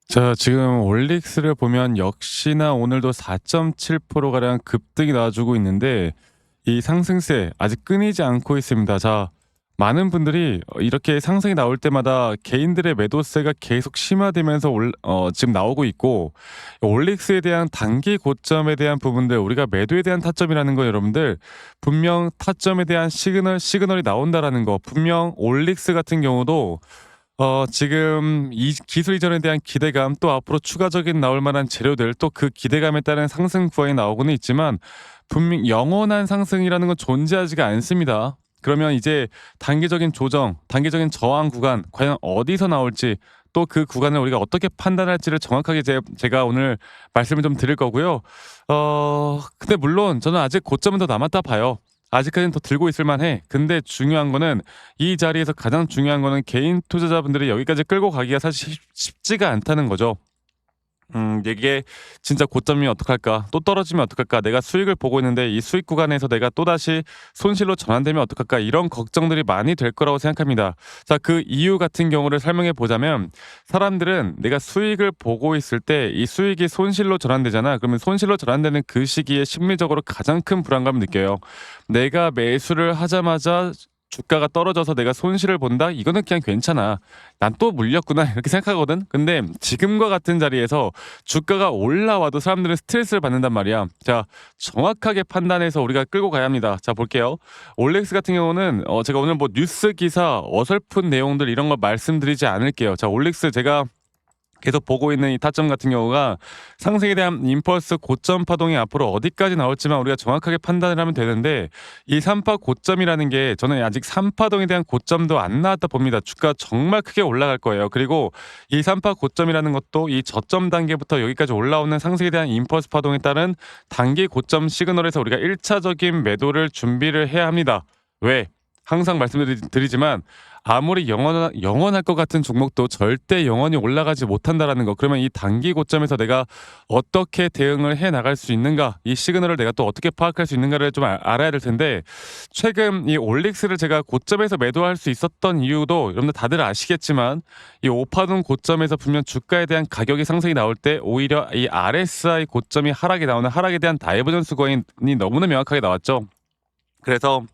자, 지금 올릭스를 보면 역시나 오늘도 4.7% 가량 급등이 나와주고 있는데 이 상승세 아직 끊이지 않고 있습니다. 자, 많은 분들이 이렇게 상승이 나올 때마다 개인들의 매도세가 계속 심화되면서 지금 나오고 있고, 올릭스에 대한 단기 고점에 대한 부분들, 우리가 매도에 대한 타점이라는 거, 여러분들 분명 타점에 대한 시그널이 나온다라는 거, 분명 올릭스 같은 경우도 지금 이 기술 이전에 대한 기대감, 또 앞으로 추가적인 나올 만한 재료들, 또 그 기대감에 따른 상승 구간이 나오고는 있지만 분명 영원한 상승이라는 건 존재하지가 않습니다. 그러면 이제 단기적인 조정, 단기적인 저항 구간 과연 어디서 나올지, 또 그 구간을 우리가 어떻게 판단할지를 정확하게 제가 오늘 말씀을 좀 드릴 거고요. 근데 물론 저는 아직 고점은 더 남았다 봐요. 아직까지는 더 들고 있을 만해. 근데 중요한 거는, 이 자리에서 가장 중요한 거는 개인 투자자분들이 여기까지 끌고 가기가 사실 쉽지가 않다는 거죠. 이게 진짜 고점이면 어떡할까? 또 떨어지면 어떡할까? 내가 수익을 보고 있는데 이 수익 구간에서 내가 또다시 손실로 전환되면 어떡할까? 이런 걱정들이 많이 될 거라고 생각합니다. 자, 그 이유 같은 경우를 설명해 보자면, 사람들은 내가 수익을 보고 있을 때 이 수익이 손실로 전환되잖아. 그러면 손실로 전환되는 그 시기에 심리적으로 가장 큰 불안감을 느껴요. 내가 매수를 하자마자 주가가 떨어져서 내가 손실을 본다? 이거는 그냥 괜찮아. '난 또 물렸구나.' 이렇게 생각하거든. 근데 지금과 같은 자리에서 주가가 올라와도 사람들은 스트레스를 받는단 말이야. 자, 정확하게 판단해서 우리가 끌고 가야 합니다. 자, 볼게요. 올렉스 같은 경우는 제가 오늘 뭐 뉴스 기사 어설픈 내용들 이런 거 말씀드리지 않을게요. 자, 올렉스 제가 계속 보고 있는 이 타점 같은 경우가, 상승에 대한 임펄스 고점 파동이 앞으로 어디까지 나올지만 우리가 정확하게 판단을 하면 되는데, 이 3파 고점이라는 게 저는 아직 3파동에 대한 고점도 안 나왔다 봅니다. 주가 정말 크게 올라갈 거예요. 그리고 이 3파 고점이라는 것도 이 저점 단계부터 여기까지 올라오는 상승에 대한 임펄스 파동에 따른 단기 고점 시그널에서 우리가 1차적인 매도를 준비를 해야 합니다. 왜? 항상 말씀드리지만, 아무리 영원할 것 같은 종목도 절대 영원히 올라가지 못한다라는 거. 그러면 이 단기 고점에서 내가 어떻게 대응을 해 나갈 수 있는가, 이 시그널을 내가 또 어떻게 파악할 수 있는가를 좀 알아야 될 텐데, 최근 이 올릭스를 제가 고점에서 매도할 수 있었던 이유도 여러분들 다들 아시겠지만, 이 오파동 고점에서 분명 주가에 대한 가격이 상승이 나올 때 오히려 이 RSI 고점이 하락이 나오는, 하락에 대한 다이버전스 구간이 너무나 명확하게 나왔죠. 그래서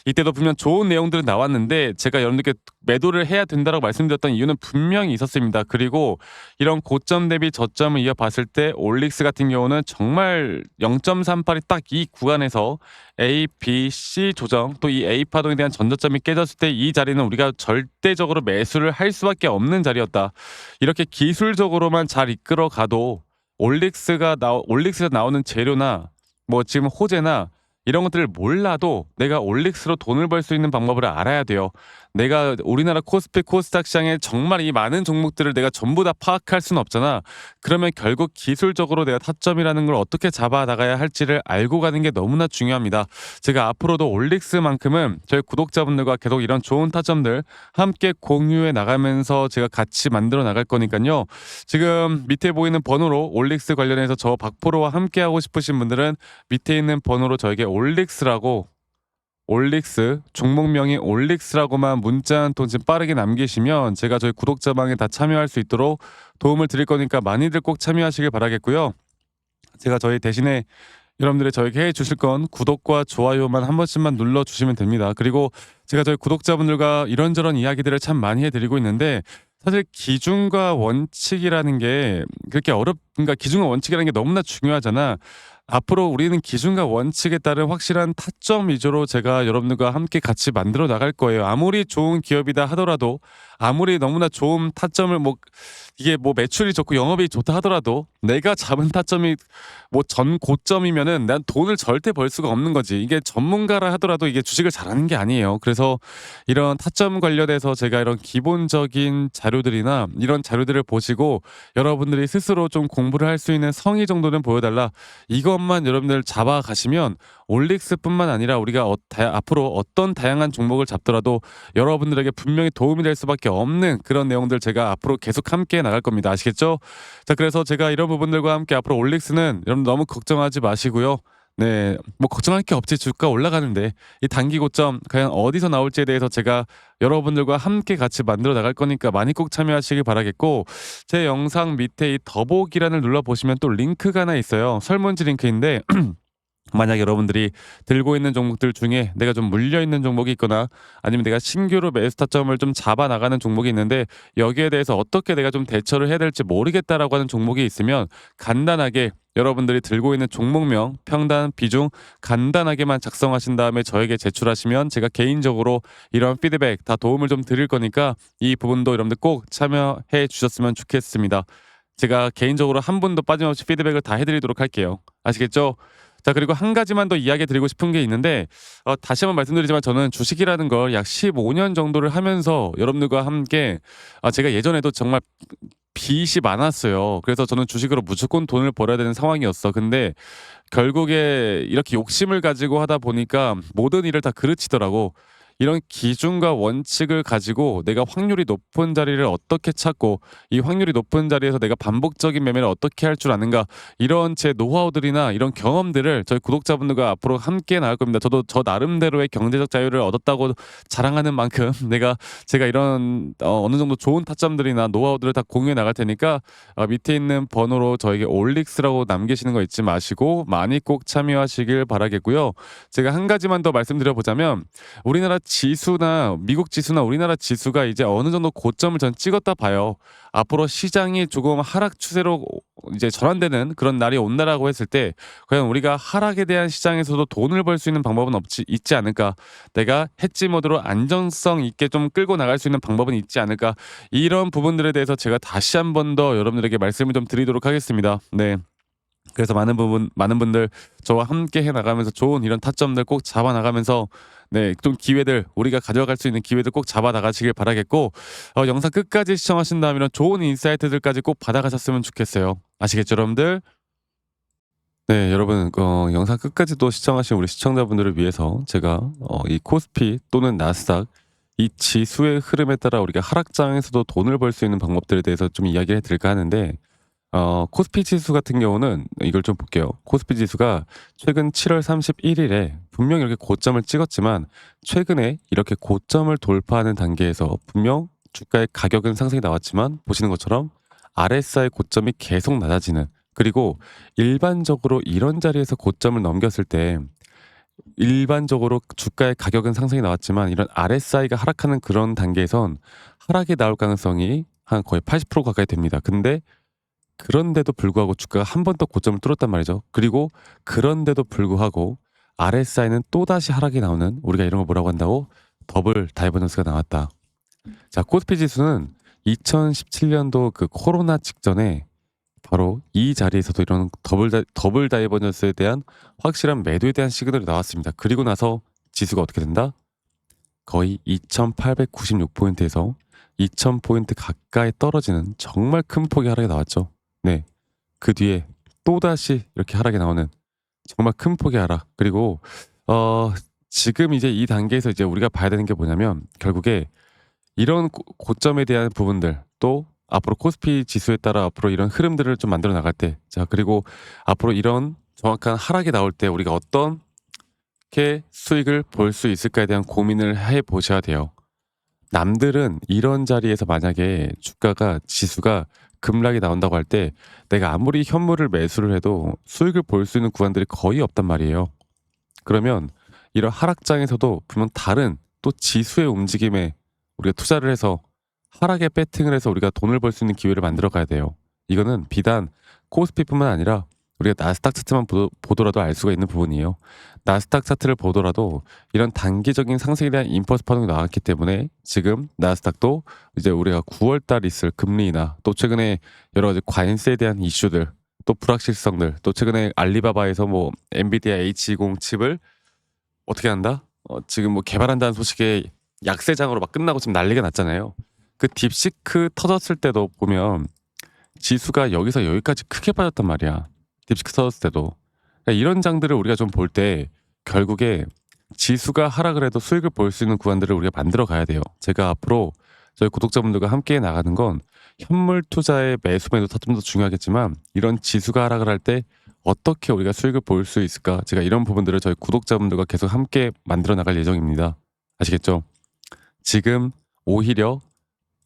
이때도 분명 좋은 내용들은 나왔는데, 제가 여러분들께 매도를 해야 된다라고 말씀드렸던 이유는 분명히 있었습니다. 그리고 이런 고점 대비 저점을 이어봤을 때 올릭스 같은 경우는 정말 0.38이 딱 이 구간에서 A, B, C 조정, 또 이 A 파동에 대한 전저점이 깨졌을 때 이 자리는 우리가 절대적으로 매수를 할 수밖에 없는 자리였다. 이렇게 기술적으로만 잘 이끌어 가도 올릭스에서 나오는 재료나 뭐 지금 호재나 이런 것들을 몰라도 내가 올릭스로 돈을 벌 수 있는 방법을 알아야 돼요. 내가 우리나라 코스피 코스닥 시장에 정말 이 많은 종목들을 내가 전부 다 파악할 수는 없잖아. 그러면 결국 기술적으로 내가 타점이라는 걸 어떻게 잡아 나가야 할지를 알고 가는 게 너무나 중요합니다. 제가 앞으로도 올릭스만큼은 저희 구독자분들과 계속 이런 좋은 타점들 함께 공유해 나가면서 제가 같이 만들어 나갈 거니까요. 지금 밑에 보이는 번호로 올릭스 관련해서 저 박프로와 함께 하고 싶으신 분들은 밑에 있는 번호로 저에게 올릭스 종목명이 올릭스라고만 문자 한 통 좀 빠르게 남기시면 제가 저희 구독자방에 다 참여할 수 있도록 도움을 드릴 거니까 많이들 꼭 참여하시길 바라겠고요. 제가 저희 대신에 여러분들이 저에게 해 주실 건 구독과 좋아요만 한 번씩만 눌러 주시면 됩니다. 그리고 제가 저희 구독자분들과 이런저런 이야기들을 참 많이 해 드리고 있는데, 사실 기준과 원칙이라는 게 그러니까 기준과 원칙이라는 게 너무나 중요하잖아. 앞으로 우리는 기준과 원칙에 따른 확실한 타점 위주로 제가 여러분들과 함께 같이 만들어 나갈 거예요. 아무리 좋은 기업이다 하더라도, 아무리 너무나 좋은 타점을 이게 뭐 매출이 좋고 영업이 좋다 하더라도, 내가 잡은 타점이 뭐 전 고점이면은 난 돈을 절대 벌 수가 없는 거지. 이게 전문가라 하더라도 이게 주식을 잘하는 게 아니에요. 그래서 이런 타점 관련해서 제가 이런 기본적인 자료들이나 이런 자료들을 보시고 여러분들이 스스로 좀 공부를 할 수 있는 성의 정도는 보여달라. 이것만 여러분들 잡아가시면 올릭스뿐만 아니라 우리가 앞으로 어떤 다양한 종목을 잡더라도 여러분들에게 분명히 도움이 될 수밖에 없는 그런 내용들 제가 앞으로 계속 함께 나갈 겁니다. 아시겠죠? 자, 그래서 제가 이런 부분들과 함께 앞으로 올릭스는 여러분 너무 걱정하지 마시고요. 네. 뭐 걱정할 게 없지. 주가 올라가는데. 이 단기 고점 과연 어디서 나올지에 대해서 제가 여러분들과 함께 같이 만들어 나갈 거니까 많이 꼭 참여하시길 바라겠고, 제 영상 밑에 이 더보기란을 눌러 보시면 또 링크가 하나 있어요. 설문지 링크인데 만약 여러분들이 들고 있는 종목들 중에 내가 좀 물려 있는 종목이 있거나 아니면 내가 신규로 매수 타점을 좀 잡아 나가는 종목이 있는데 여기에 대해서 어떻게 내가 좀 대처를 해야 될지 모르겠다라고 하는 종목이 있으면 간단하게 여러분들이 들고 있는 종목명, 평단, 비중 간단하게만 작성하신 다음에 저에게 제출하시면 제가 개인적으로 이런 피드백 다 도움을 좀 드릴 거니까 이 부분도 여러분들 꼭 참여해 주셨으면 좋겠습니다. 제가 개인적으로 한 분도 빠짐없이 피드백을 다 해드리도록 할게요. 아시겠죠? 자, 그리고 한 가지만 더 이야기 드리고 싶은 게 있는데 다시 한번 말씀드리지만 저는 주식이라는 걸 약 15년 정도를 하면서 여러분들과 함께 제가 예전에도 정말 빚이 많았어요. 그래서 저는 주식으로 무조건 돈을 벌어야 되는 상황이었어. 근데 결국에 이렇게 욕심을 가지고 하다 보니까 모든 일을 다 그르치더라고. 이런 기준과 원칙을 가지고 내가 확률이 높은 자리를 어떻게 찾고 이 확률이 높은 자리에서 내가 반복적인 매매를 어떻게 할 줄 아는가, 이런 제 노하우들이나 이런 경험들을 저희 구독자분들과 앞으로 함께 나갈 겁니다. 저도 저 나름대로의 경제적 자유를 얻었다고 자랑하는 만큼 제가 이런 어느 정도 좋은 타점들이나 노하우들을 다 공유해 나갈 테니까 밑에 있는 번호로 저에게 올릭스라고 남기시는 거 잊지 마시고 많이 꼭 참여하시길 바라겠고요. 제가 한 가지만 더 말씀드려 보자면 우리나라 지수나 미국 지수나 우리나라 지수가 이제 어느 정도 고점을 전 찍었다 봐요. 앞으로 시장이 조금 하락 추세로 이제 전환되는 그런 날이 온다라고 했을 때 과연 우리가 하락에 대한 시장에서도 돈을 벌 수 있는 방법은 없지 있지 않을까? 내가 해지 모드로 안정성 있게 좀 끌고 나갈 수 있는 방법은 있지 않을까? 이런 부분들에 대해서 제가 다시 한 번 더 여러분들에게 말씀을 좀 드리도록 하겠습니다. 네. 그래서 많은 분들 저와 함께 해 나가면서 좋은 이런 타점들 꼭 잡아 나가면서 네, 좀 기회들 우리가 가져갈 수 있는 기회들 꼭 잡아 나가시길 바라겠고, 영상 끝까지 시청하신다면 좋은 인사이트들까지 꼭 받아가셨으면 좋겠어요. 아시겠죠, 여러분들? 네, 여러분, 영상 끝까지 또 시청하신 우리 시청자분들을 위해서 제가 이 코스피 또는 나스닥 이 지수의 흐름에 따라 우리가 하락장에서도 돈을 벌 수 있는 방법들에 대해서 좀 이야기를 해 드릴까 하는데, 코스피 지수 같은 경우는 이걸 좀 볼게요. 코스피 지수가 최근 7월 31일에 분명 이렇게 고점을 찍었지만 최근에 이렇게 고점을 돌파하는 단계에서 분명 주가의 가격은 상승이 나왔지만 보시는 것처럼 RSI 고점이 계속 낮아지는, 그리고 일반적으로 이런 자리에서 고점을 넘겼을 때 일반적으로 주가의 가격은 상승이 나왔지만 이런 RSI가 하락하는 그런 단계에선 하락이 나올 가능성이 한 거의 80% 가까이 됩니다. 근데 그런데도 불구하고 주가가 한 번 더 고점을 뚫었단 말이죠. 그리고 그런데도 불구하고 RSI는 또다시 하락이 나오는, 우리가 이런 걸 뭐라고 한다고? 더블 다이버전스가 나왔다. 자, 코스피 지수는 2017년도 그 코로나 직전에 바로 이 자리에서도 이런 더블 다이버전스에 대한 확실한 매도에 대한 시그널이 나왔습니다. 그리고 나서 지수가 어떻게 된다? 거의 2896포인트에서 2000포인트 가까이 떨어지는 정말 큰 폭의 하락이 나왔죠. 네. 그 뒤에 또다시 이렇게 하락이 나오는 정말 큰 폭의 하락. 그리고 지금 이제 이 단계에서 이제 우리가 봐야 되는 게 뭐냐면 결국에 이런 고점에 대한 부분들, 또 앞으로 코스피 지수에 따라 앞으로 이런 흐름들을 좀 만들어 나갈 때, 자, 그리고 앞으로 이런 정확한 하락이 나올 때 우리가 어떻게 수익을 볼 수 있을까에 대한 고민을 해 보셔야 돼요. 남들은 이런 자리에서 만약에 주가가 지수가 급락이 나온다고 할 때 내가 아무리 현물을 매수를 해도 수익을 볼 수 있는 구간들이 거의 없단 말이에요. 그러면 이런 하락장에서도 분명 다른 또 지수의 움직임에 우리가 투자를 해서 하락에 배팅을 해서 우리가 돈을 벌 수 있는 기회를 만들어 가야 돼요. 이거는 비단 코스피뿐만 아니라 우리가 나스닥 차트만 보더라도 알 수가 있는 부분이에요. 나스닥 차트를 보더라도 이런 단기적인 상승에 대한 임펄스 파동이 나왔기 때문에 지금 나스닥도 이제 우리가 9월 달 있을 금리 인하, 또 최근에 여러 가지 관세에 대한 이슈들, 또 불확실성들, 또 최근에 알리바바에서 뭐 엔비디아 H20 칩을 어떻게 한다? 지금 뭐 개발한다는 소식에 약세장으로 막 끝나고 지금 난리가 났잖아요. 그 딥시크 터졌을 때도 보면 지수가 여기서 여기까지 크게 빠졌단 말이야. 딥시크 터졌을 때도. 그러니까 이런 장들을 우리가 좀 볼 때 결국에 지수가 하락을 해도 수익을 볼 수 있는 구간들을 우리가 만들어 가야 돼요. 제가 앞으로 저희 구독자분들과 함께 나가는 건 현물 투자의 매수 매도 타점도 중요하겠지만 이런 지수가 하락을 할 때 어떻게 우리가 수익을 볼 수 있을까? 제가 이런 부분들을 저희 구독자분들과 계속 함께 만들어 나갈 예정입니다. 아시겠죠? 지금 오히려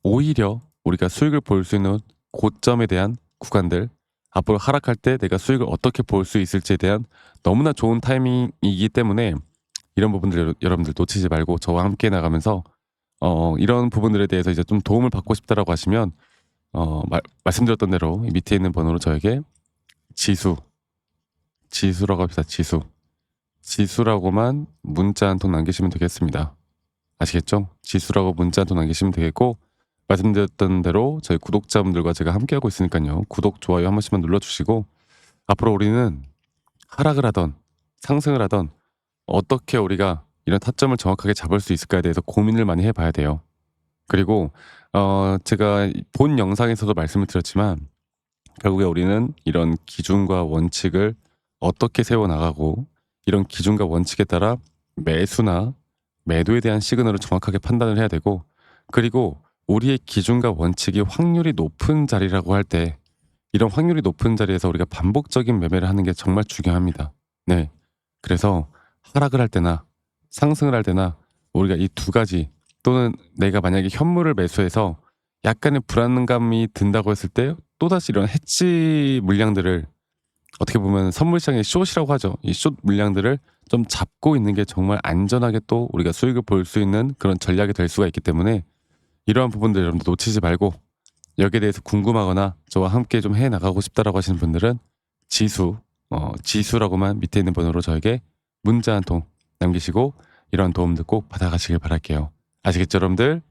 우리가 수익을 볼 수 있는 고점에 대한 구간들, 앞으로 하락할 때 내가 수익을 어떻게 볼 수 있을지에 대한 너무나 좋은 타이밍이기 때문에 이런 부분들 여러분들 놓치지 말고 저와 함께 나가면서 이런 부분들에 대해서 이제 좀 도움을 받고 싶다라고 하시면 말씀드렸던 대로 이 밑에 있는 번호로 저에게 지수라고 합시다. 지수라고만 문자 한 통 남기시면 되겠습니다. 아시겠죠? 지수라고 문자 한 통 남기시면 되겠고, 말씀드렸던 대로 저희 구독자분들과 제가 함께하고 있으니까요. 구독, 좋아요 한 번씩만 눌러주시고, 앞으로 우리는 하락을 하던 상승을 하던 어떻게 우리가 이런 타점을 정확하게 잡을 수 있을까에 대해서 고민을 많이 해봐야 돼요. 그리고 제가 본 영상에서도 말씀을 드렸지만 결국에 우리는 이런 기준과 원칙을 어떻게 세워나가고 이런 기준과 원칙에 따라 매수나 매도에 대한 시그널을 정확하게 판단을 해야 되고, 그리고 우리의 기준과 원칙이 확률이 높은 자리라고 할 때 이런 확률이 높은 자리에서 우리가 반복적인 매매를 하는 게 정말 중요합니다. 네. 그래서 하락을 할 때나 상승을 할 때나 우리가 이 두 가지, 또는 내가 만약에 현물을 매수해서 약간의 불안감이 든다고 했을 때 또다시 이런 해지 물량들을, 어떻게 보면 선물시장의 숏이라고 하죠. 이 숏 물량들을 좀 잡고 있는 게 정말 안전하게 또 우리가 수익을 볼 수 있는 그런 전략이 될 수가 있기 때문에 이러한 부분들 여러분들 놓치지 말고, 여기에 대해서 궁금하거나 저와 함께 좀 해 나가고 싶다라고 하시는 분들은 지수라고만 밑에 있는 번호로 저에게 문자 한 통 남기시고 이런 도움들 꼭 받아가시길 바랄게요. 아시겠죠, 여러분들?